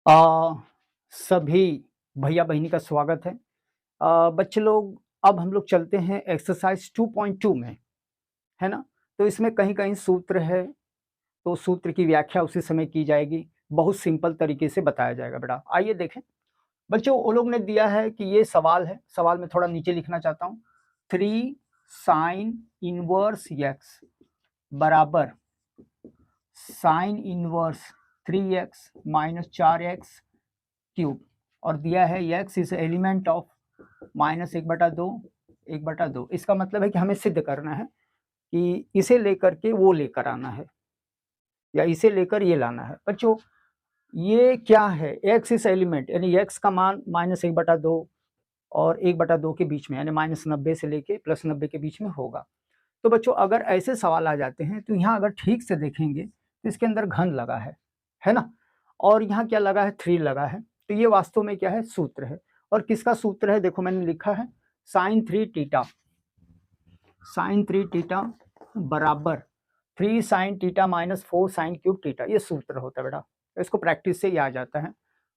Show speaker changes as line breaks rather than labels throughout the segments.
आ, सभी भैया बहिनी का स्वागत है। बच्चे लोग, अब हम लोग चलते हैं एक्सरसाइज 2.2 में, है ना। तो इसमें कहीं कहीं सूत्र है, तो सूत्र की व्याख्या उसी समय की जाएगी। बहुत सिंपल तरीके से बताया जाएगा बेटा। आइए देखें बच्चों, वो लोग ने दिया है कि ये सवाल है। सवाल में थोड़ा नीचे लिखना चाहता हूँ। 3 sin−1 x बराबर sine inverse 3x minus 4x³ और दिया है x इज एलिमेंट ऑफ -1/2 1/2। इसका मतलब है कि हमें सिद्ध करना है कि इसे लेकर के वो लेकर आना है या इसे लेकर ये लाना है। बच्चों ये क्या है? x इस एलिमेंट यानी x का मान -1/2 और 1/2 के बीच में, यानी -90 से लेके +90 के बीच में होगा। तो बच्चों अगर ऐसे सवाल आ जाते हैं तो यहाँ अगर ठीक से देखेंगे तो इसके अंदर घन लगा है ना, और यहाँ क्या लगा है? 3 लगा है। तो ये वास्तव में क्या है? सूत्र है। और किसका सूत्र है? देखो मैंने लिखा है sin3 थीटा बराबर 3 sin θ माइनस 4 sin³ ये सूत्र होता है बेटा। तो इसको प्रैक्टिस से ही आ जाता है।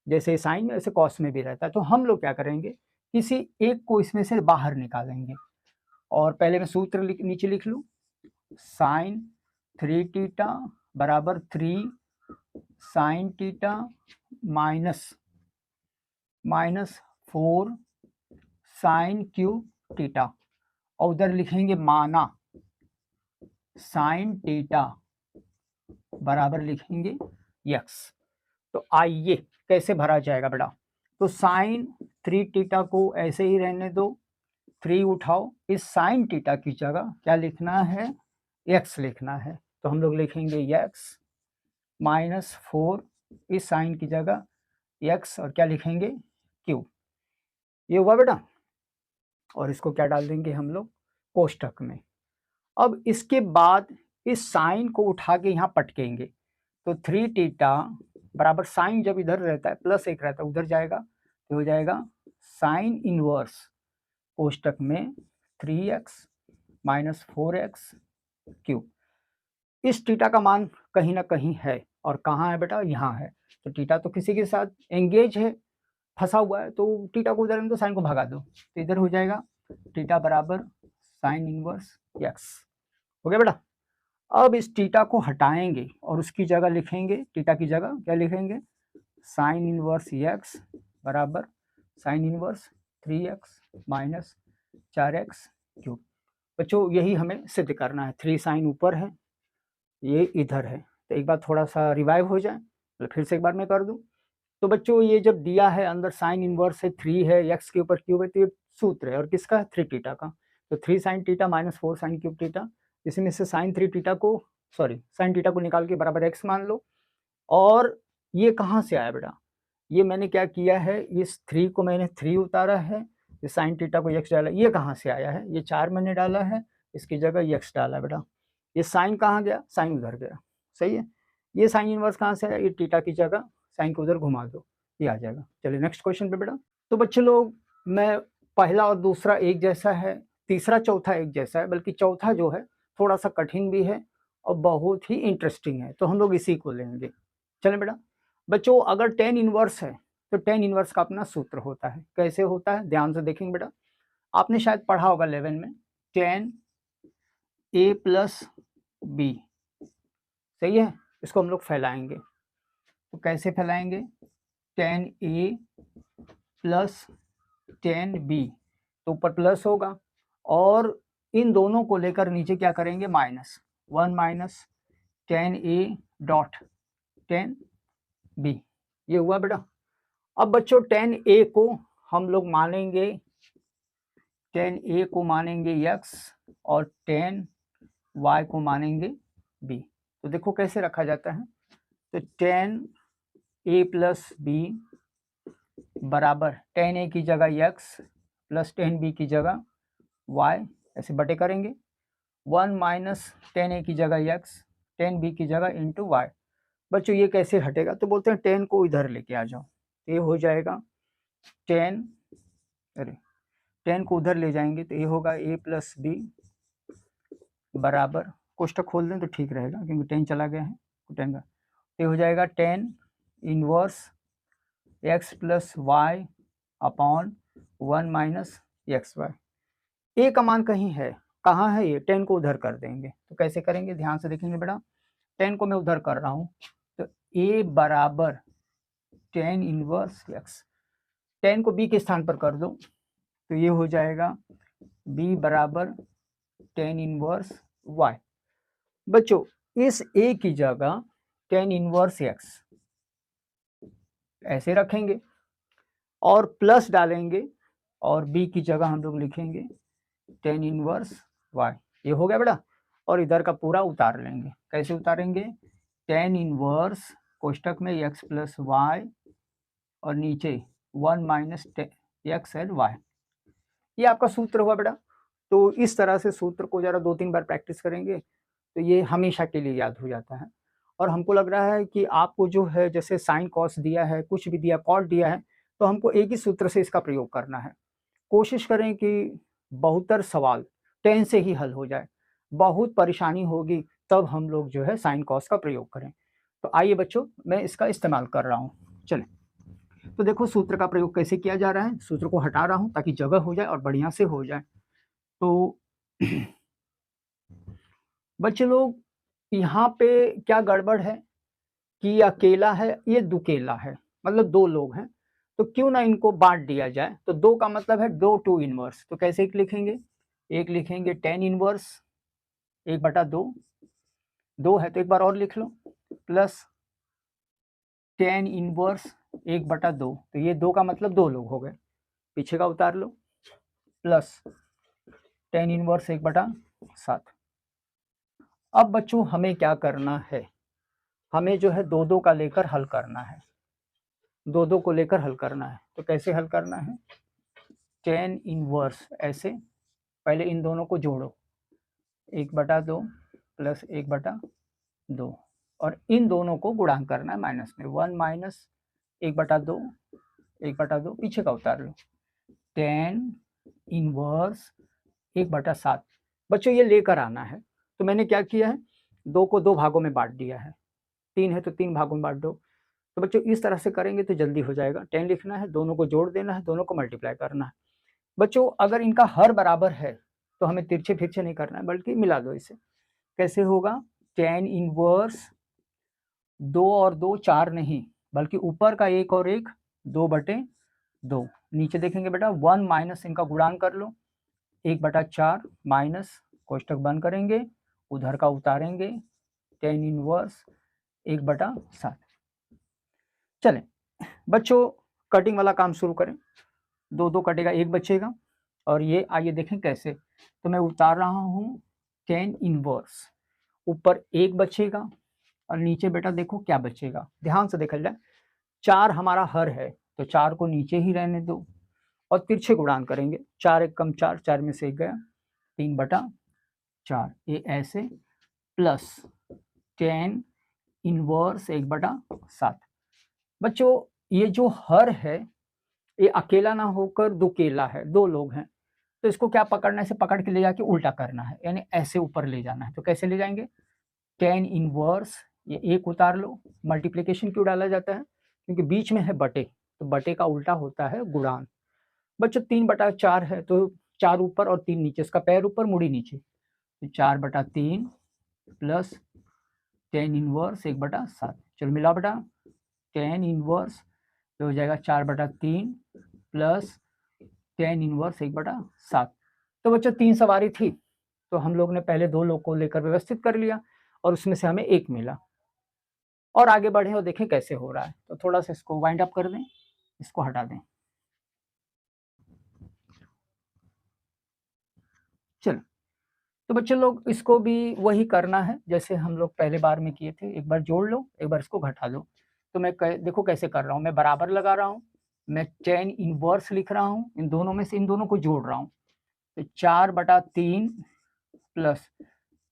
जैसे साइन में वैसे कॉस में भी रहता है। तो हम लोग क्या करेंगे, किसी एक को इसमें से बाहर निकालेंगे। और पहले मैं सूत्र नीचे लिख लूँ। sin3 बराबर 3 sin माइनस 4 sin³ और उधर लिखेंगे माना sin बराबर लिखेंगे x। तो आइए कैसे भरा जाएगा बेटा। तो sin3 को ऐसे ही रहने दो, 3 उठाओ, इस sin की जगह क्या लिखना है? x लिखना है। तो हम लोग लिखेंगे x माइनस 4 इस साइन की जगह x और क्या लिखेंगे? q। ये हुआ बेटा। और इसको क्या डाल देंगे हम लोग? कोष्टक में। अब इसके बाद इस साइन को उठा के यहाँ पटकेंगे। तो 3 बराबर साइन जब इधर रहता है +1 रहता है, उधर जाएगा तो हो जाएगा साइन इनवर्स कोष्टक में 3x माइनस 4x³। इस थीटा का मान कहीं ना कहीं है। और कहाँ है बेटा? यहाँ है। तो थीटा तो किसी के साथ एंगेज है, फंसा हुआ है। तो थीटा को उधर तो साइन को भगा दो, तो इधर हो जाएगा थीटा बराबर साइन इनवर्स x। हो गया बेटा। अब इस थीटा को हटाएंगे और उसकी जगह लिखेंगे, थीटा की जगह क्या लिखेंगे? साइन इनवर्स x बराबर sine inverse 3x minus 4x³। बच्चों यही हमें सिद्ध करना है। 3 साइन ऊपर है, ये इधर है। तो एक बार थोड़ा सा रिवाइव हो जाए, तो फिर से एक बार मैं कर दूं। तो बच्चों ये जब दिया है अंदर साइन इनवर्स है, 3 है, x के ऊपर क्यूब है, तो ये सूत्र है। और किसका है? 3 का। तो 3 sin θ माइनस 4 sin³। इसमें से sin3 को sin को निकाल के बराबर x मान लो। और ये कहाँ से आया बेटा? ये मैंने क्या किया है, इस 3 को मैंने 3 उतारा है, ये sin θ को x डाला। ये कहाँ से आया है? ये 4 मैंने डाला है, इसकी जगह x डाला बेटा। ये साइन कहाँ गया? साइन उधर गया। सही है। ये साइन इनवर्स कहाँ से आया? ये थीटा की जगह साइन को उधर घुमा दो, ये आ जाएगा। चलिए नेक्स्ट क्वेश्चन पे बेटा। तो बच्चे लोग, मैं पहला और दूसरा एक जैसा है, तीसरा चौथा एक जैसा है, बल्कि चौथा जो है थोड़ा सा कठिन भी है और बहुत ही इंटरेस्टिंग है। तो हम लोग इसी को लेंगे। चलें बेटा। बच्चों अगर tan इनवर्स है तो tan इनवर्स का अपना सूत्र होता है। कैसे होता है? ध्यान से देखेंगे बेटा। आपने शायद पढ़ा होगा 11 में, tan a प्लस b। सही है। इसको हम लोग फैलाएंगे। तो कैसे फैलाएंगे? tan a plus tan b, तो ऊपर प्लस होगा और इन दोनों को लेकर नीचे क्या करेंगे? -1 minus tan a dot tan b। ये हुआ बेटा। अब बच्चों tan a को हम लोग मानेंगे, tan a को मानेंगे x और tan y को मानेंगे b। तो देखो कैसे रखा जाता है। तो tan a प्लस b बराबर tan a की जगह x प्लस tan b की जगह y, ऐसे बटे करेंगे। 1 माइनस tan a की जगह x, tan b की जगह इंटू y। बच्चों ये कैसे हटेगा? तो बोलते हैं tan को इधर लेके आ जाओ, ये हो जाएगा tan, अरे tan को उधर ले जाएंगे तो ये होगा a प्लस बी बराबर, कोष्टक खोल दें तो ठीक रहेगा क्योंकि tan चला गया है, tan का। ये हो जाएगा tan inverse x plus y upon 1 minus x y. A का मान कहीं है, कहाँ है ये? 10 को उधर कर देंगे। तो कैसे करेंगे, ध्यान से देखेंगे बेटा। 10 को मैं उधर कर रहा हूँ, तो ए बराबर 10 इनवर्स एक्स। 10 को बी के स्थान पर कर दो, तो ये हो जाएगा बी बराबर 10 इनवर्स वाई। बच्चों इस ए की जगह 10 इनवर्स एक्स ऐसे रखेंगे और प्लस डालेंगे, और बी की जगह हम लोग लिखेंगे 10 इनवर्स वाई। ये हो गया बेटा। और इधर का पूरा उतार लेंगे। कैसे उतारेंगे? 10 इनवर्स कोष्टक में एक्स प्लस वाई और नीचे 1 माइनस एक्स एंड वाई। ये आपका सूत्र हुआ बेटा। तो इस तरह से सूत्र को जरा 2-3 बार प्रैक्टिस करेंगे तो ये हमेशा के लिए याद हो जाता है। और हमको लग रहा है कि आपको जो है, जैसे साइन कॉस दिया है, कुछ भी दिया, कॉट दिया है, तो हमको एक ही सूत्र से इसका प्रयोग करना है। कोशिश करें कि बहुतर सवाल 10 से ही हल हो जाए। बहुत परेशानी होगी तब हम लोग जो है साइन कॉस का प्रयोग करें। तो आइए बच्चों, मैं इसका इस्तेमाल कर रहा हूँ। चलें, तो देखो सूत्र का प्रयोग कैसे किया जा रहा है। सूत्र को हटा रहा हूँ ताकि जगह हो जाए और बढ़िया से हो जाए। तो बच्चे लोग, यहाँ पे क्या गड़बड़ है कि अकेला है, ये दुकेला है, मतलब 2 लोग हैं, तो क्यों ना इनको बांट दिया जाए। तो 2 का मतलब है 2 टू इनवर्स। तो कैसे एक लिखेंगे? एक लिखेंगे 10 इनवर्स 1/2, 2 है तो एक बार और लिख लो, प्लस 10 इनवर्स 1/2। तो ये 2 का मतलब 2 लोग हो गए, पीछे का उतार लो, प्लस 10 इनवर्स 1/7। अब बच्चों हमें क्या करना है? हमें जो है 2-2 का लेकर हल करना है। 2-2 को लेकर हल करना है। तो कैसे हल करना है? 10 इनवर्स ऐसे, पहले इन दोनों को जोड़ो, 1/2 प्लस 1/2, और इन दोनों को गुणांक करना है माइनस में। 1 माइनस 1/2, 1/2 पीछे का उतार लो, 10 इनवर्स 1/7। बच्चों ये लेकर आना है। तो मैंने क्या किया है, 2 को 2 भागों में बांट दिया है, 3 है तो 3 भागों में बांट दो। तो बच्चों इस तरह से करेंगे तो जल्दी हो जाएगा। 10 लिखना है, दोनों को जोड़ देना है, दोनों को मल्टीप्लाई करना है। बच्चों अगर इनका हर बराबर है तो हमें तिरछे फिरछे नहीं करना है, बल्कि मिला दो इसे। कैसे होगा? 10 इनवर्स 2 और 2 4 नहीं, बल्कि ऊपर का 1 और 1 2/2। नीचे देखेंगे बेटा 1 माइनस इनका गुणांक कर लो, 1/4 माइनस कोष्टक बंद करेंगे, उधर का उतारेंगे, 10 इनवर्स 1/7। चलें बच्चों, कटिंग वाला काम शुरू करें। 2-2 कटेगा, 1 बचेगा। और ये आइए देखें कैसे। तो मैं उतार रहा हूँ 10 इनवर्स, ऊपर 1 बचेगा और नीचे बेटा देखो क्या बचेगा, ध्यान से देखा जाए। 4 हमारा हर है तो 4 को नीचे ही रहने दो और तिरछे गुणांक करेंगे। 4 1 कम 4, 4 में से 1 गया, 3/4। ये ऐसे, प्लस 10 इनवर्स 1/7। बच्चों ये जो हर है ये अकेला ना होकर दुकेला है, 2 लोग हैं। तो इसको क्या पकड़ना है, इसे पकड़ के ले जाके उल्टा करना है, यानी ऐसे ऊपर ले जाना है। तो कैसे ले जाएंगे? 10 इनवर्स, ये 1 उतार लो। मल्टीप्लिकेशन क्यों डाला जाता है? क्योंकि बीच में है बटे, तो बटे का उल्टा होता है गुणांक। बच्चों 3/4 है तो 4 ऊपर और 3 नीचे, इसका पैर ऊपर मुड़ी नीचे, तो 4/3 प्लस 10 इनवर्स 1/7। चलो मिला बेटा, 10 इनवर्स तो हो जाएगा 4/3 प्लस 10 इनवर्स 1/7। तो बच्चों 3 सवारी थी, तो हम लोग ने पहले 2 लोग को लेकर व्यवस्थित कर लिया और उसमें से हमें 1 मिला। और आगे बढ़े और देखें कैसे हो रहा है। तो थोड़ा सा इसको वाइंड अप कर दें, इसको हटा दें। चलो, तो बच्चे लोग इसको भी वही करना है जैसे हम लोग पहले बार में किए थे। एक बार जोड़ लो, एक बार इसको घटा दो। तो मैं देखो कैसे कर रहा हूँ, मैं बराबर लगा रहा हूँ, मैं 10 इनवर्स लिख रहा हूँ, इन दोनों में से इन दोनों को जोड़ रहा हूँ। तो 4/3 प्लस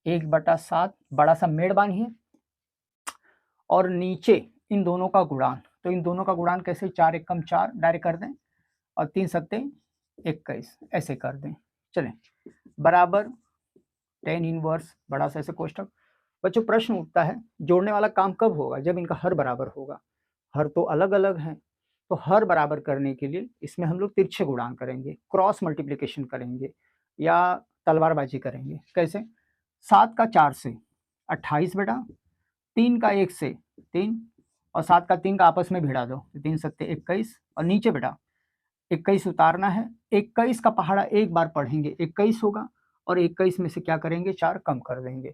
1/7, बड़ा सा मेड़ बांधिए, और नीचे इन दोनों का गुणान। तो इन दोनों का गुणान कैसे? 4 1 कम 4 डायरेक्ट कर दें, और 3 सत्ते 21 ऐसे कर दें। चलें, बराबर 10 इनवर्स बड़ा सा ऐसे कोष्टक। बच्चों प्रश्न उठता है, जोड़ने वाला काम कब होगा? जब इनका हर बराबर होगा। हर तो अलग अलग है, तो हर बराबर करने के लिए इसमें हम लोग तिरछे गुणान करेंगे, क्रॉस मल्टीप्लिकेशन करेंगे या तलवारबाजी करेंगे। कैसे? 7 का 4 से 28 बेटा, 3 का 1 से 3 और 7 का 3 का आपस में भिड़ा दो, 3 सत्ते 21 और नीचे बेटा 21 उतारना है। 21 का पहाड़ा एक बार पढ़ेंगे 21 होगा और 21 में से क्या करेंगे 4 कम कर देंगे।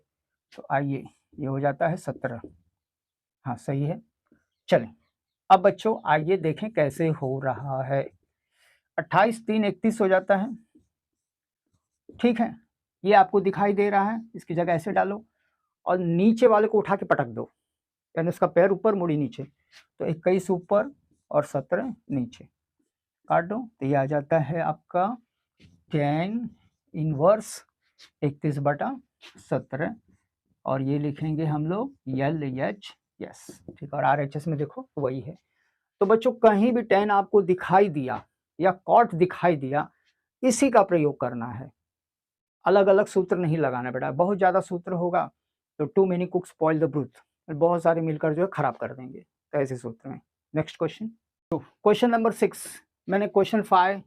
तो आइए ये हो जाता है 17। हाँ सही है। चलें अब बच्चों आइए देखें कैसे हो रहा है। 28 3 31 हो जाता है, ठीक है। ये आपको दिखाई दे रहा है, इसकी जगह ऐसे डालो और नीचे वाले को उठा के पटक दो, यानी उसका पैर ऊपर मुड़ी नीचे। तो 21 ऊपर और 17 नीचे, काट दो। तो ये आ जाता है आपका 10 इनवर्स 31/17 और ये लिखेंगे हम लोग LH, ठीक। और RHS में देखो वही है। तो बच्चों कहीं भी 10 आपको दिखाई दिया या कॉट दिखाई दिया, इसी का प्रयोग करना है, अलग अलग सूत्र नहीं लगाना बेटा। बहुत ज़्यादा सूत्र होगा तो too many cooks spoil the broth, बहुत सारे मिलकर जो है खराब कर देंगे। तो ऐसे सूत्र में नेक्स्ट क्वेश्चन, तो क्वेश्चन नंबर 6, मैंने क्वेश्चन 5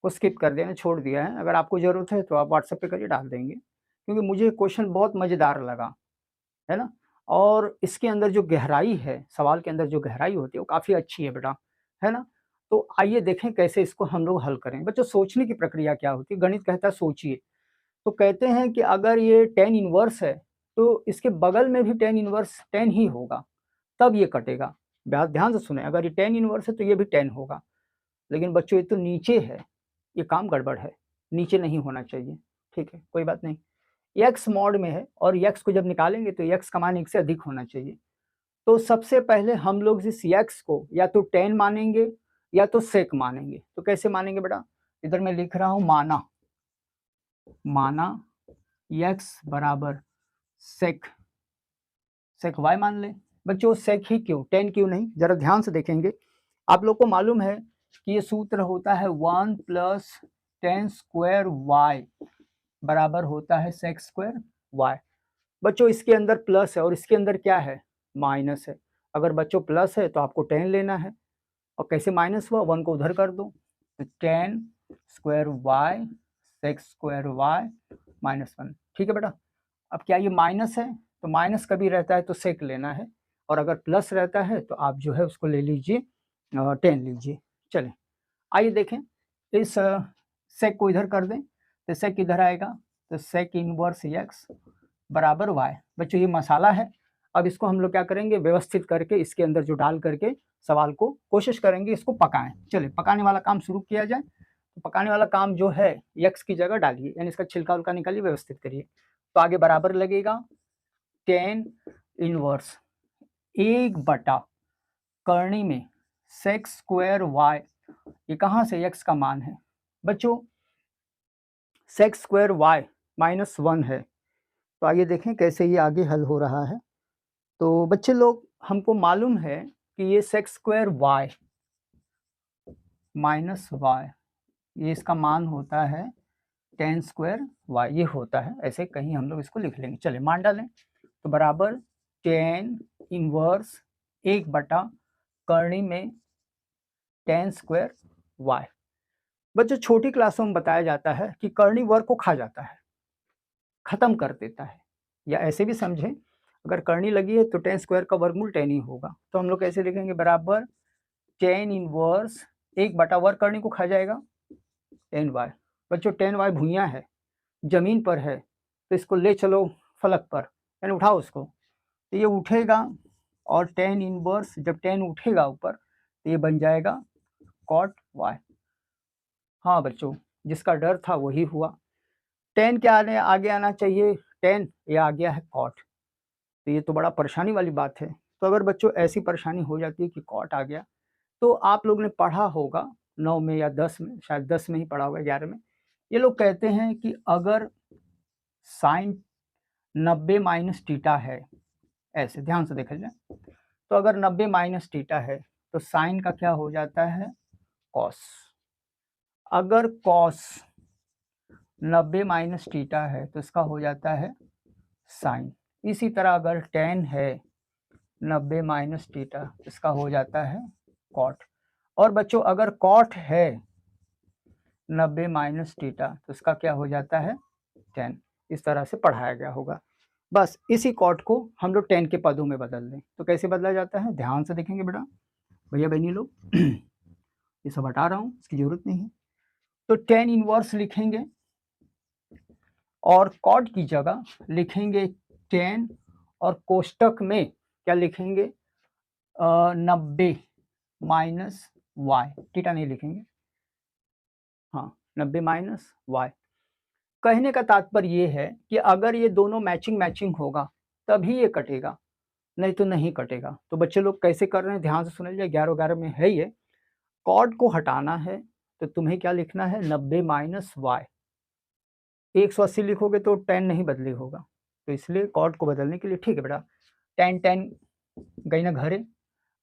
को स्किप कर दिया, छोड़ दिया है। अगर आपको ज़रूरत है तो आप व्हाट्सएप पे करिए, डाल देंगे, क्योंकि मुझे क्वेश्चन बहुत मज़ेदार लगा, है ना। और इसके अंदर जो गहराई है, सवाल के अंदर जो गहराई होती है वो काफ़ी अच्छी है बेटा, है ना। तो आइए देखें कैसे इसको हम लोग हल करें। बच्चों सोचने की प्रक्रिया क्या होती है, गणित कहता है सोचिए। तो कहते हैं कि अगर ये 10 इनवर्स है तो इसके बगल में भी 10 इनवर्स 10 ही होगा, तब ये कटेगा। ध्यान से सुने, अगर ये 10 इनवर्स है तो ये भी 10 होगा। लेकिन बच्चों ये तो नीचे है, ये काम गड़बड़ है, नीचे नहीं होना चाहिए, ठीक है, कोई बात नहीं। x मॉड में है और x को जब निकालेंगे तो x का मान 1 से अधिक होना चाहिए। तो सबसे पहले हम लोग इस x को या तो 10 मानेंगे या तो सेक मानेंगे। तो कैसे मानेंगे बेटा, इधर मैं लिख रहा हूं माना x बराबर सेक y मान ले। बच्चों सेक ही क्यों, 10 क्यों नहीं, जरा ध्यान से देखेंगे। आप लोग को मालूम है कि ये सूत्र होता है 1 + 10 स्क्वायर y बराबर होता है सेक स्क्वायर y। बच्चों इसके अंदर प्लस है और इसके अंदर क्या है, माइनस है। अगर बच्चों प्लस है तो आपको 10 लेना है, और कैसे माइनस हुआ, 1 को उधर कर दो, तो 10 square y sec square y -1, ठीक है बेटा। अब क्या ये माइनस है, तो माइनस कभी रहता है तो सेक लेना है, और अगर प्लस रहता है तो आप जो है उसको ले लीजिए 10 लीजिए। चलें आइए देखें, इस सेक को इधर कर दें तो सेक इधर आएगा, तो सेक इनवर्स x बराबर y। बच्चों ये मसाला है, अब इसको हम लोग क्या करेंगे, व्यवस्थित करके इसके अंदर जो डाल करके सवाल को कोशिश करेंगे इसको पकाएं। चलिए पकाने वाला काम शुरू किया जाए। तो पकाने वाला काम जो है x की जगह डालिए, यानी इसका छिलका उलका निकालिए, व्यवस्थित करिए। तो आगे बराबर लगेगा 10 इनवर्स 1 करनी में सेक स्क्वायर y, ये कहाँ से x का मान है बच्चों, सेक स्क्वायर y -1 है। तो आइए देखें कैसे ये आगे हल हो रहा है। तो बच्चे लोग हमको मालूम है कि ये सेक स्क्वायर y -y, ये इसका मान होता है 10 स्क्वायर y, ये होता है ऐसे, कहीं हम लोग इसको लिख लेंगे। चले मान डालें, तो बराबर 10 इनवर्स 1 करनी में 10 स्क्वायर y। बच्चों छोटी क्लासों में बताया जाता है कि करनी वर्ग को खा जाता है, खत्म कर देता है, या ऐसे भी समझें अगर करनी लगी है तो 10 स्क्वायर का वर्गमूल 10 ही होगा। तो हम लोग कैसे लिखेंगे, बराबर 10 इनवर्स 1 वर्ग करनी को खा जाएगा 10y। बच्चों 10y भुइयां है, जमीन पर है, तो इसको ले चलो फलक पर, यानी उठाओ उसको, तो ये उठेगा, और 10 इनवर्स जब 10 उठेगा ऊपर तो ये बन जाएगा कॉट y। हाँ बच्चों जिसका डर था वही हुआ। 10 क्या आगे आना चाहिए, 10 ये आ गया है कॉट, तो ये तो बड़ा परेशानी वाली बात है। तो अगर बच्चों ऐसी परेशानी हो जाती है कि कॉट आ गया, तो आप लोग ने पढ़ा होगा 9 में या 10 में, शायद 10 में ही पढ़ा होगा, 11 में। ये लोग कहते हैं कि अगर साइन 90 माइनस थीटा है, ऐसे ध्यान से देखा जाए, तो अगर 90 माइनस थीटा है तो साइन का क्या हो जाता है, कॉस। अगर कॉस 90 माइनस थीटा है तो इसका हो जाता है साइन। इसी तरह अगर tan है 90 माइनस थीटा, इसका हो जाता है कॉट। और बच्चों अगर कॉट है 90 माइनस थीटा तो इसका क्या हो जाता है 10। इस तरह से पढ़ाया गया होगा। बस इसी कॉट को हम लोग 10 के पदों में बदल दें तो कैसे बदला जाता है, ध्यान से देखेंगे बेटा, भैया बहनी लोग ये सब हटा रहा हूँ, इसकी जरूरत नहीं है। तो 10 इनवर्स लिखेंगे और कॉट की जगह लिखेंगे 10 और कोष्टक में क्या लिखेंगे 90 माइनस वाई, थीटा नहीं लिखेंगे, हाँ 90 माइनस वाई। कहने का तात्पर्य ये है कि अगर ये दोनों मैचिंग होगा तभी ये कटेगा, नहीं तो नहीं कटेगा। तो बच्चे लोग कैसे कर रहे हैं ध्यान से सुन लीजिए, 11 में है ये। कॉट को हटाना है तो तुम्हें क्या लिखना है 90 माइनस वाई। 180 लिखोगे तो 10 नहीं बदली होगा, तो इसलिए कॉट को बदलने के लिए ठीक है बेटा 10 गई ना घरे,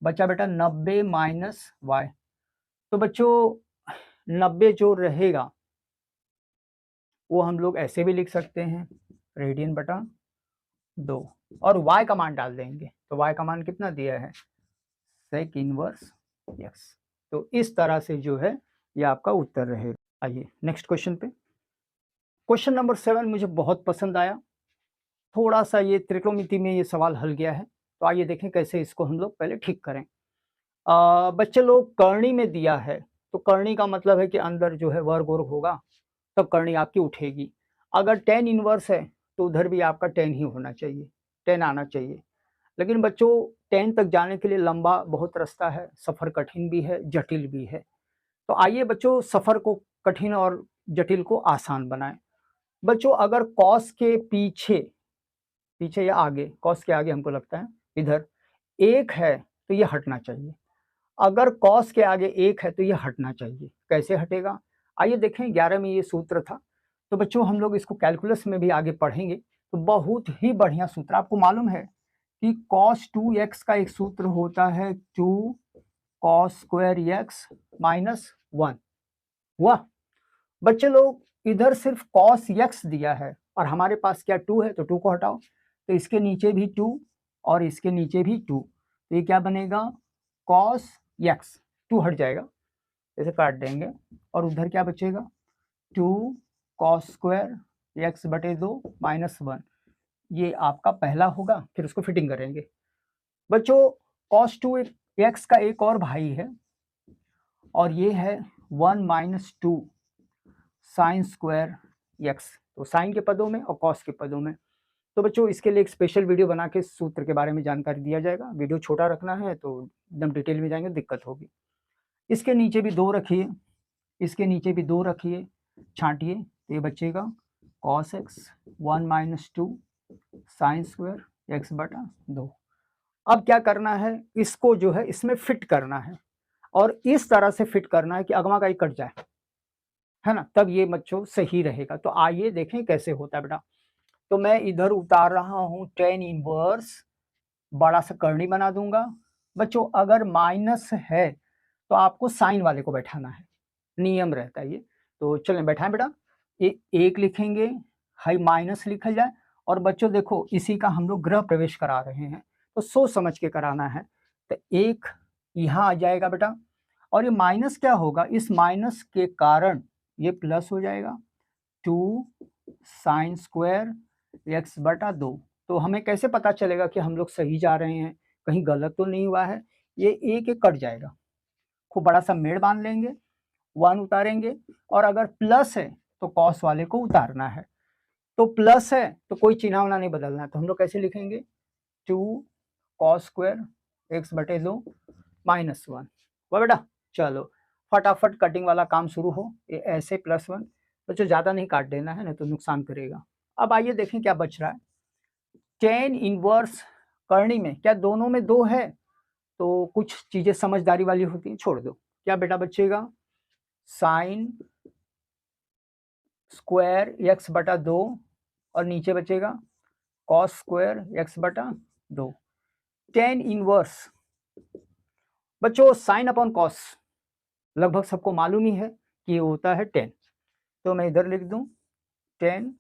बचा बेटा 90 माइनस वाई। तो बच्चों 90 जो रहेगा वो हम लोग ऐसे भी लिख सकते हैं रेडियन बटा 2 और y का मान डाल देंगे। तो y का मान कितना दिया है सेक इनवर्स x। तो इस तरह से जो है ये आपका उत्तर रहेगा। आइए नेक्स्ट क्वेश्चन पे। क्वेश्चन नंबर 7 मुझे बहुत पसंद आया, थोड़ा सा ये त्रिकोणमिति में ये सवाल हल गया है। तो आइए देखें कैसे इसको हम लोग पहले ठीक करें। बच्चे लोग करनी में दिया है तो करनी का मतलब है कि अंदर जो है वर्ग वर्ग होगा तब करनी आपकी उठेगी। अगर 10 इनवर्स है तो उधर भी आपका 10 ही होना चाहिए, 10 आना चाहिए। लेकिन बच्चों 10 तक जाने के लिए लंबा बहुत रास्ता है, सफ़र कठिन भी है जटिल भी है। तो आइए बच्चों सफ़र को कठिन और जटिल को आसान बनाएं। बच्चों अगर कॉस के पीछे या आगे, कॉस के आगे हमको लगता है इधर 1 है तो ये हटना चाहिए। अगर कॉस के आगे 1 है तो ये हटना चाहिए। कैसे हटेगा आइए देखें, 11 में ये सूत्र था। तो बच्चों हम लोग इसको कैलकुलस में भी आगे पढ़ेंगे। तो बहुत ही बढ़िया सूत्र, आपको मालूम है कि cos 2x का एक सूत्र होता है 2 cos स्क्वायर x माइनस 1। हुआ बच्चे लोग, इधर सिर्फ cos x दिया है और हमारे पास क्या 2 है, तो 2 को हटाओ तो इसके नीचे भी 2 और इसके नीचे भी 2, तो ये क्या बनेगा cos x, 2 हट जाएगा, इसे काट देंगे और उधर क्या बचेगा 2 cos स्क्वायर x बटे 2 माइनस 1। ये आपका पहला होगा, फिर उसको फिटिंग करेंगे। बच्चों cos 2x का एक और भाई है और ये है 1 माइनस 2 साइन स्क्वायर x, तो साइन के पदों में और cos के पदों में। तो बच्चों इसके लिए एक स्पेशल वीडियो बना के सूत्र के बारे में जानकारी दिया जाएगा। वीडियो छोटा रखना है तो एकदम डिटेल में जाएंगे, दिक्कत होगी। इसके नीचे भी 2 रखिए, इसके नीचे भी 2 रखिए, छांटिए तो ये बचेगा cos x 1 minus 2 sine square x बटा 2। अब क्या करना है, इसको जो है इसमें फिट करना है और इस तरह से फिट करना है कि अगवा का ही कट जाए, है ना, तब ये बच्चों सही रहेगा। तो आइए देखें कैसे होता है बेटा। तो मैं इधर उतार रहा हूं 10 इनवर्स, बड़ा सा करनी बना दूंगा। बच्चों अगर माइनस है तो आपको साइन वाले को बैठाना है, नियम रहता है ये। तो चलें बैठाएं बेटा, ये 1 लिखेंगे, हाई माइनस लिखा जाए। और बच्चों देखो इसी का हम लोग गृह प्रवेश करा रहे हैं तो सोच समझ के कराना है। तो 1 यहाँ आ जाएगा बेटा और ये माइनस क्या होगा, इस माइनस के कारण ये प्लस हो जाएगा 2 साइन स्क्वायर x बटा 2। तो हमें कैसे पता चलेगा कि हम लोग सही जा रहे हैं, कहीं गलत तो नहीं हुआ है। ये एक कट जाएगा, खूब बड़ा सा मेड़ बांध लेंगे, 1 उतारेंगे और अगर प्लस है तो कॉस वाले को उतारना है। तो प्लस है तो कोई चिन्ह नहीं बदलना है, तो हम लोग कैसे लिखेंगे 2 कॉस स्क्वायर x बटे 2 माइनस 1। वह बेटा चलो फटाफट कटिंग वाला काम शुरू हो। ये ऐसे +1, बच्चों ज़्यादा नहीं काट देना है, नहीं तो नुकसान करेगा। अब आइए देखें क्या बच रहा है। 10 इनवर्स करनी में क्या दोनों में 2 है तो कुछ चीज़ें समझदारी वाली होती हैं, छोड़ दो। क्या बेटा बचेगा साइन स्क्वायर x बटा 2 और नीचे बचेगा कॉस स्क्वायर x बटा 2। 10 इनवर्स बच्चों साइन अपॉन कॉस लगभग सबको मालूम ही है कि ये होता है 10। तो मैं इधर लिख दूं 10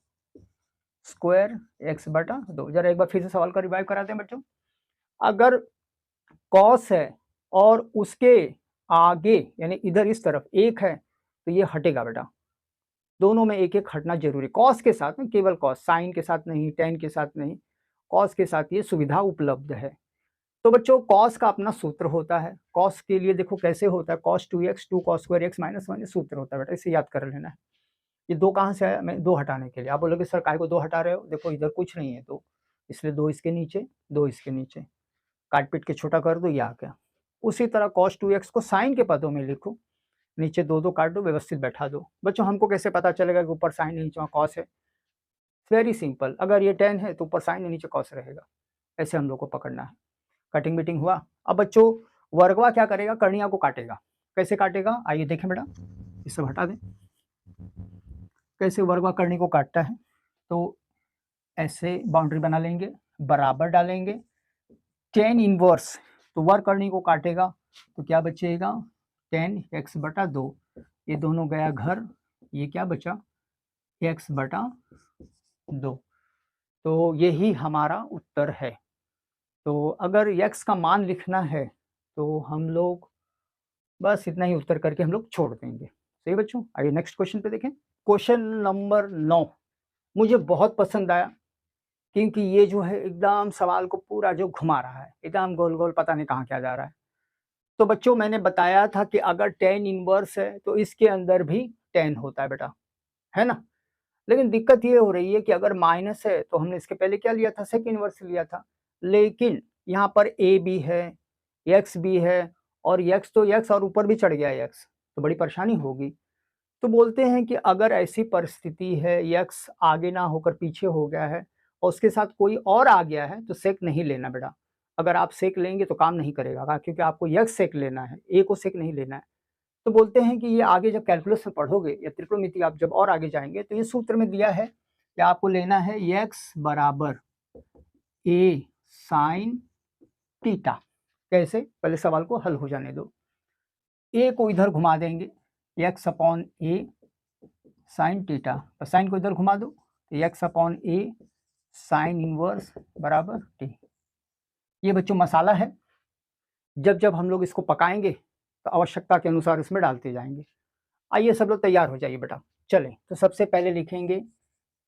स्क्वायर x बटा 2। जरा एक बार फिर से सवाल का रिवाइव कराते हैं बच्चों। अगर कॉस है और उसके आगे यानी इधर इस तरफ एक है तो ये हटेगा बेटा, दोनों में एक एक हटना जरूरी, कॉस के साथ में, केवल कॉस, साइन के साथ नहीं, टेन के साथ नहीं, कॉस के साथ ये सुविधा उपलब्ध है। तो बच्चों कॉस का अपना सूत्र होता है, कॉस के लिए देखो कैसे होता है, cos 2x 2 cos square x minus 1 सूत्र होता है बेटा, इसे याद कर लेना है। ये दो कहाँ से आया, मैं दो हटाने के लिए, आप बोलोगे सर काय को दो हटा रहे हो, देखो इधर कुछ नहीं है तो इसलिए दो इसके नीचे, दो इसके नीचे, काट पीट के छोटा कर दो, ये आ गया। उसी तरह cos 2x को साइन के पदों में लिखो, नीचे दो दो काट दो, व्यवस्थित बैठा दो। बच्चों हमको कैसे पता चलेगा कि ऊपर साइन है नीचे कॉस है, वेरी सिंपल, अगर ये 10 है तो ऊपर साइन है नीचे कॉस रहेगा, ऐसे हम लोग को पकड़ना है। कटिंग बिटिंग हुआ। अब बच्चों वर्गवा क्या करेगा, कर्णिया को काटेगा, कैसे काटेगा आइए देखें बेटा, ये सब हटा दें, कैसे वर्गवा कर्णी को काटता है। तो ऐसे बाउंड्री बना लेंगे, बराबर डालेंगे, टेन इनवर्स, तो वर्ग कर्णी को काटेगा तो क्या बचेगा, 10x/2, ये दोनों गया घर, ये क्या बचा x/2, तो यही हमारा उत्तर है। तो अगर x का मान लिखना है तो हम लोग बस इतना ही उत्तर करके हम लोग छोड़ देंगे। सही बच्चों, आइए नेक्स्ट क्वेश्चन पे देखें। क्वेश्चन नंबर 9 मुझे बहुत पसंद आया, क्योंकि ये जो है एकदम सवाल को पूरा जो घुमा रहा है, एकदम गोल गोल, पता नहीं कहाँ क्या जा रहा है। तो बच्चों मैंने बताया था कि अगर टेन इनवर्स है तो इसके अंदर भी 10 होता है बेटा, है ना। लेकिन दिक्कत ये हो रही है कि अगर माइनस है तो हमने इसके पहले क्या लिया था, सेक इनवर्स लिया था, लेकिन यहाँ पर ए भी है, एक्स भी है, और एक्स तो एक्स और ऊपर भी चढ़ गया एक्स, तो बड़ी परेशानी होगी। तो बोलते हैं कि अगर ऐसी परिस्थिति है, एक्स आगे ना होकर पीछे हो गया है और उसके साथ कोई और आ गया है, तो सेक नहीं लेना बेटा। अगर आप सेक लेंगे तो काम नहीं करेगा, क्योंकि आपको एक्स सेक लेना है, ए को सेक नहीं लेना है। तो बोलते हैं कि ये आगे जब कैलकुलस में पढ़ोगे या त्रिकोणमिति आप जब और आगे जाएंगे तो ये सूत्र में दिया है कि आपको लेना है x बराबर a साइन थीटा। कैसे, पहले सवाल को हल हो जाने दो, a को इधर घुमा देंगे, x/a साइन थीटा, तो साइन को इधर घुमा दो तो x/a साइन इनवर्स बराबर t। ये बच्चों मसाला है, जब जब हम लोग इसको पकाएंगे तो आवश्यकता के अनुसार इसमें डालते जाएंगे। आइए सब लोग तैयार हो जाइए बेटा, चलें। तो सबसे पहले लिखेंगे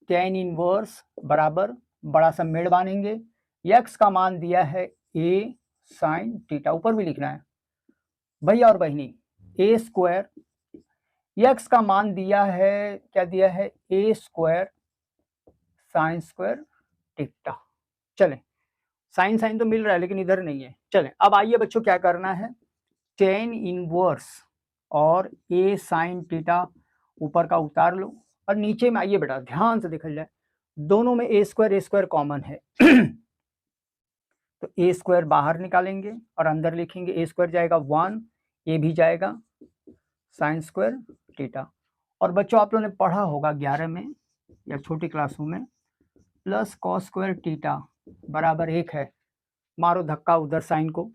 टेन इनवर्स बराबर, बड़ा सा मेड़ बांधेंगे, x का मान दिया है a साइन थीटा, ऊपर भी लिखना है भैया और बहनी, a स्क्वायर, x का मान दिया है, क्या दिया है, a square sine square theta. चलें, साइन साइन तो मिल रहा है लेकिन इधर नहीं है। चलें अब आइए बच्चों क्या करना है, टेन इनवर्स और a साइन थीटा ऊपर का उतार लो, और नीचे में आइए बेटा ध्यान से देखा जाए, दोनों में a स्क्वायर कॉमन है तो a स्क्वायर बाहर निकालेंगे और अंदर लिखेंगे, a स्क्वायर जाएगा 1, ये भी जाएगा साइन स्क्वायर थीटा। और बच्चों आप लोगों ने पढ़ा होगा 11 में या छोटी क्लासों में, प्लस कॉस स्क्वायर थीटा बराबर 1 है, मारो धक्का उधर साइन को,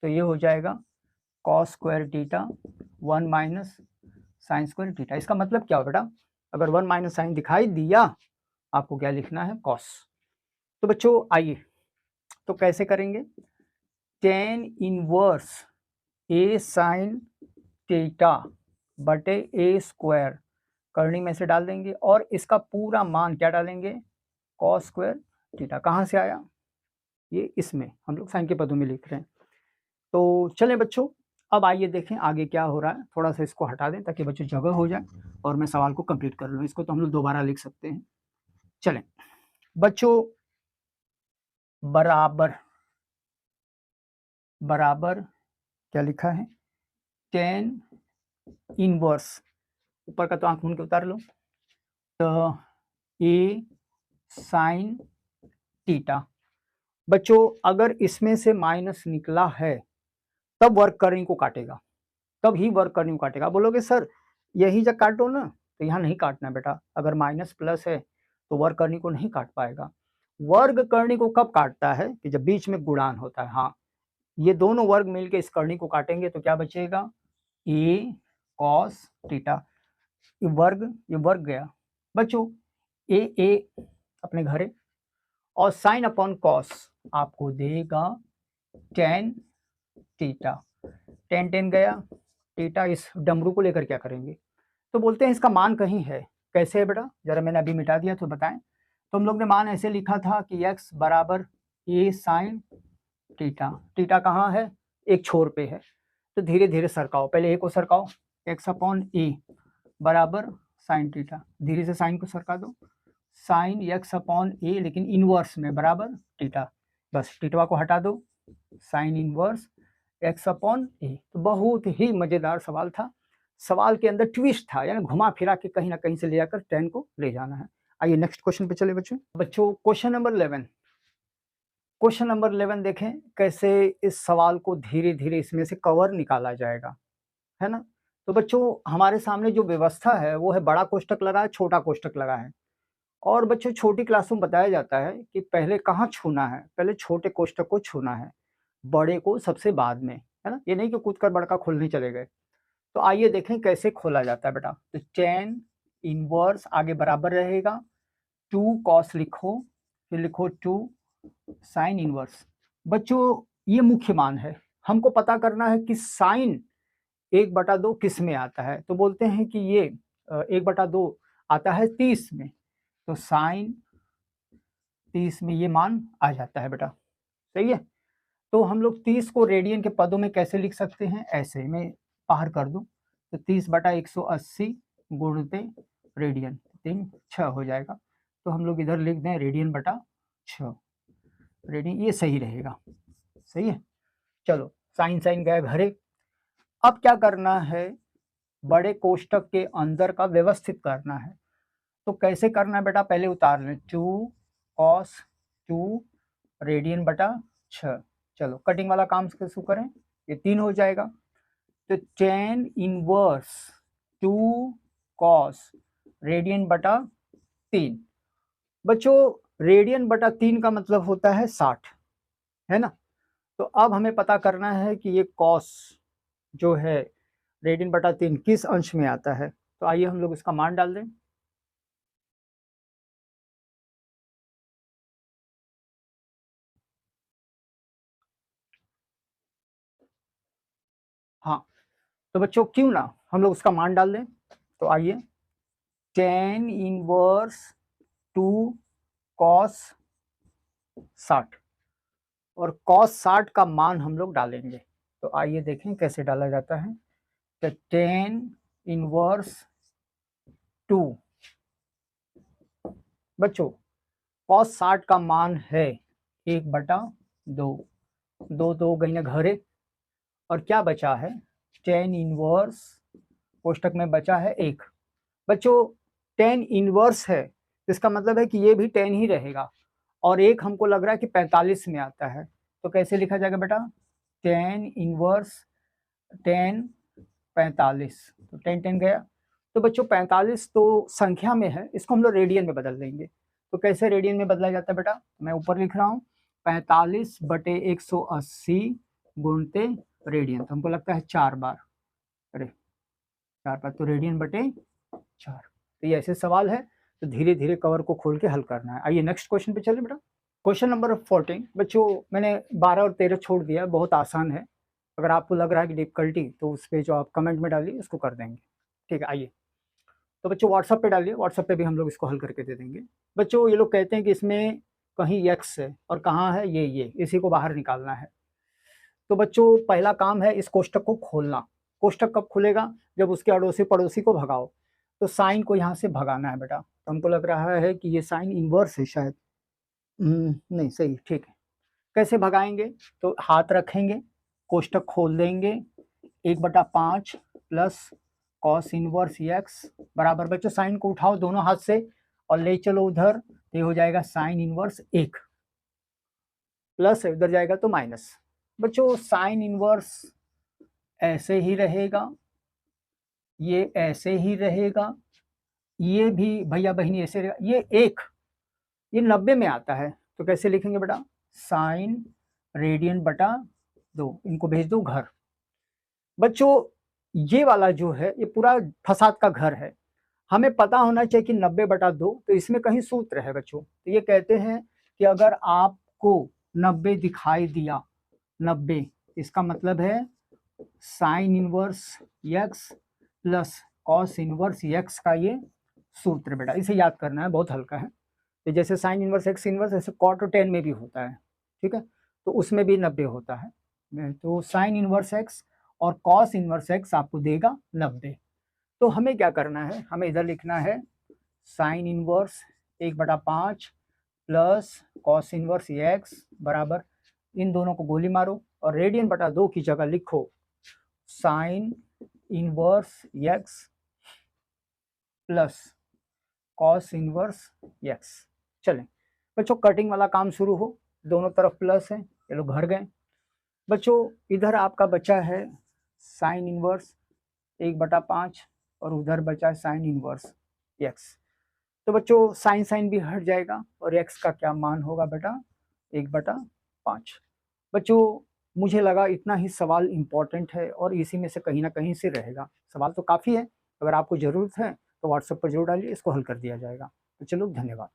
तो ये हो जाएगा cos square theta 1 minus sine square theta. इसका मतलब क्या हो बेटा, अगर 1 माइनस साइन दिखाई दिया आपको क्या लिखना है, कॉस। तो बच्चों आइए तो कैसे करेंगे, टेन इनवर्स ए साइन थीटा बटे ए स्क्वायर करनी में से डाल देंगे, और इसका पूरा मान क्या डालेंगे, कॉस स्क्वायर थीटा। कहाँ से आया, ये इसमें हम लोग साइन के पदों में लिख रहे हैं। तो चलें बच्चों अब आइए देखें आगे क्या हो रहा है, थोड़ा सा इसको हटा दें ताकि बच्चों जगह हो जाए और मैं सवाल को कंप्लीट कर लूँ। इसको तो हम लोग दोबारा लिख सकते हैं। चलें बच्चों, बराबर बराबर क्या लिखा है, टेन इनवर्स, ऊपर का तो आंख मूंद के उतार लो, तो ए साइन थीटा। बच्चों अगर इसमें से माइनस निकला है तब वर्ग करनी को काटेगा, तब ही वर्ग करनी को काटेगा। बोलोगे सर यही जब काटो ना, तो यहाँ नहीं काटना बेटा, अगर माइनस प्लस है तो वर्ग करनी को नहीं काट पाएगा। वर्ग करनी को कब काटता है, कि जब बीच में गुणान होता है। हाँ, ये दोनों वर्ग मिलके इस करनी को काटेंगे तो क्या बचेगा, ए कॉस थीटा, ये वर्ग गया बच्चों, ए अपने घरे, और साइन अपॉन कॉस आपको देगा टेन थीटा। टेन गया, थीटा इस डमरू को लेकर क्या करेंगे, तो बोलते हैं इसका मान कहीं है। कैसे है बेटा, जरा मैंने अभी मिटा दिया तो बताएं। तो हम लोग ने मान ऐसे लिखा था कि x बराबर ए साइन थीटा, थीटा कहाँ है, एक छोर पे है, तो धीरे धीरे सरकाओ, पहले ए को सरकाओ, x अपॉन ए बराबर साइन थीटा, धीरे से साइन को सरका दो, साइन x अपॉन ए लेकिन इनवर्स में बराबर थीटा, बस थीटा को हटा दो, साइन इनवर्स x अपॉन ए। तो बहुत ही मजेदार सवाल था, सवाल के अंदर ट्विस्ट था, यानी घुमा फिरा के कहीं ना कहीं से ले जाकर टेन को ले जाना है। आइए नेक्स्ट क्वेश्चन पे चले बच्चों क्वेश्चन नंबर 11। क्वेश्चन नंबर 11 देखें कैसे इस सवाल को धीरे धीरे इसमें से कवर निकाला जाएगा, है ना। तो बच्चों हमारे सामने जो व्यवस्था है वो है बड़ा कोष्टक लगा है, छोटा कोष्टक लगा है, और बच्चों छोटी क्लासों में बताया जाता है कि पहले कहाँ छूना है, पहले छोटे कोष्टक को छूना है, बड़े को सबसे बाद में, है ना। ये नहीं कि कूद कर बड़का खोलने चले गए। तो आइए देखें कैसे खोला जाता है बेटा। तो टेन इनवर्स आगे बराबर रहेगा, 2 कॉस लिखो, फिर लिखो 2 साइन इनवर्स। बच्चों ये मुख्य मान है, हमको पता करना है कि साइन 1/2 किस में आता है, तो बोलते हैं कि ये 1/2 आता है 30 में, तो साइन 30 में ये मान आ जाता है बेटा, सही है। तो हम लोग 30 को रेडियन के पदों में कैसे लिख सकते हैं, ऐसे मैं बाहर कर दूं, तो 30/180 गुणते रेडियन, 6 हो जाएगा, तो हम लोग इधर लिख दें रेडियन बटा 6, रेडियन, ये सही रहेगा, सही है। चलो साइन साइन गया घरे। अब क्या करना है, बड़े कोष्टक के अंदर का व्यवस्थित करना है। तो कैसे करना है बेटा, पहले उतार लें, 2 कॉस 2 रेडियन बटा 6। चलो कटिंग वाला काम शुरू करें, ये 3 हो जाएगा, तो टेन इनवर्स 2 कॉस रेडियन बटा 3। बच्चों रेडियन बटा 3 का मतलब होता है 60, है ना। तो अब हमें पता करना है कि ये कॉस जो है रेडियन बटा 3 किस अंश में आता है, तो आइए हम लोग इसका मान डाल दें। हाँ तो बच्चों क्यों ना हम लोग उसका मान डाल दें, तो आइए टेन इनवर्स 2 कॉस 60, और कॉस 60 का मान हम लोग डालेंगे। तो आइए देखें कैसे डाला जाता है। तो टेन इनवर्स 2, बच्चों कॉस 60 का मान है 1/2, 2 गई ना घरे, और क्या बचा है, टेन इनवर्स कोष्टक में बचा है 1। बच्चों 10 इनवर्स है, इसका मतलब है कि ये भी 10 ही रहेगा, और एक हमको लग रहा है कि 45 में आता है, तो कैसे लिखा जाएगा बेटा, 10 इनवर्स 10 45, तो 10 गया। तो बच्चों 45 तो संख्या में है, इसको हम लोग रेडियन में बदल देंगे। तो कैसे रेडियन में बदला जाता है बेटा, मैं ऊपर लिख रहा हूँ 45/180 गुणते रेडियन, तो हमको लगता है 4 बार, अरे 4 बार, तो रेडियन बटे 4। तो ये ऐसे सवाल है, तो धीरे धीरे कवर को खोल के हल करना है। आइए नेक्स्ट क्वेश्चन पे चले बेटा। Question number 14। बच्चों मैंने 12 और 13 छोड़ दिया, बहुत आसान है, अगर आपको लग रहा है कि डिफिकल्टी तो उस पर जो आप कमेंट में डालिए उसको कर देंगे, ठीक है। आइए तो बच्चों व्हाट्सअप पे डालिए, व्हाट्सअप पे भी हम लोग इसको हल करके दे देंगे। बच्चों ये लोग कहते हैं कि इसमें कहीं x है और कहाँ है ये, इसी को बाहर निकालना है। तो बच्चों पहला काम है इस कोष्टक को खोलना। कोष्टक कब खुलेगा, जब उसके अड़ोसी पड़ोसी को भगाओ, तो साइन को यहाँ से भगाना है बेटा। तो हमको लग रहा है कि ये साइन इनवर्स है शायद, नहीं सही, ठीक है। कैसे भगाएंगे, तो हाथ रखेंगे, कोष्टक खोल देंगे, 1/5 प्लस कॉस इनवर्स x बराबर, बच्चों साइन को उठाओ दोनों हाथ से और ले चलो उधर, तो ये हो जाएगा साइन इनवर्स 1, प्लस उधर जाएगा तो माइनस। बच्चों साइन इनवर्स ऐसे ही रहेगा, ये ऐसे ही रहेगा, ये भी भैया बहनी ऐसे रहेगा, ये 90 में आता है, तो कैसे लिखेंगे बेटा, साइन रेडियन बटा 2, इनको भेज दो घर। बच्चों ये वाला जो है ये पूरा फसाद का घर है, हमें पता होना चाहिए कि 90/2, तो इसमें कहीं सूत्र है बच्चों। तो ये कहते हैं कि अगर आपको 90 दिखाई दिया, 90 इसका मतलब है sine inverse x plus cos inverse x का ये सूत्र बेटा, इसे याद करना है, बहुत हल्का है। तो जैसे साइन इनवर्स एक्स इनवर्स ऐसे कॉट टेन में भी होता है, ठीक है, तो उसमें भी 90 होता है। तो साइन इनवर्स एक्स और कॉस इनवर्स एक्स आपको देगा 90। तो हमें क्या करना है, हमें इधर लिखना है sine inverse 1/5 plus cos inverse x बराबर, इन दोनों को गोली मारो और रेडियन बटा 2 की जगह लिखो sine inverse x plus cos inverse x. चलें बच्चों, कटिंग वाला काम शुरू हो, दोनों तरफ प्लस है, ये लोग घर गए। बच्चों इधर आपका बचा है साइन इनवर्स 1/5 और उधर बचा है साइन इनवर्स एक्स। तो बच्चों साइन साइन भी हट जाएगा और एक्स का क्या मान होगा बेटा, 1/5। बच्चों मुझे लगा इतना ही सवाल इम्पोर्टेंट है और इसी में से कहीं ना कहीं से रहेगा। सवाल तो काफ़ी है, अगर आपको ज़रूरत है तो व्हाट्सएप पर जरूर डालिए, इसको हल कर दिया जाएगा। तो चलो धन्यवाद।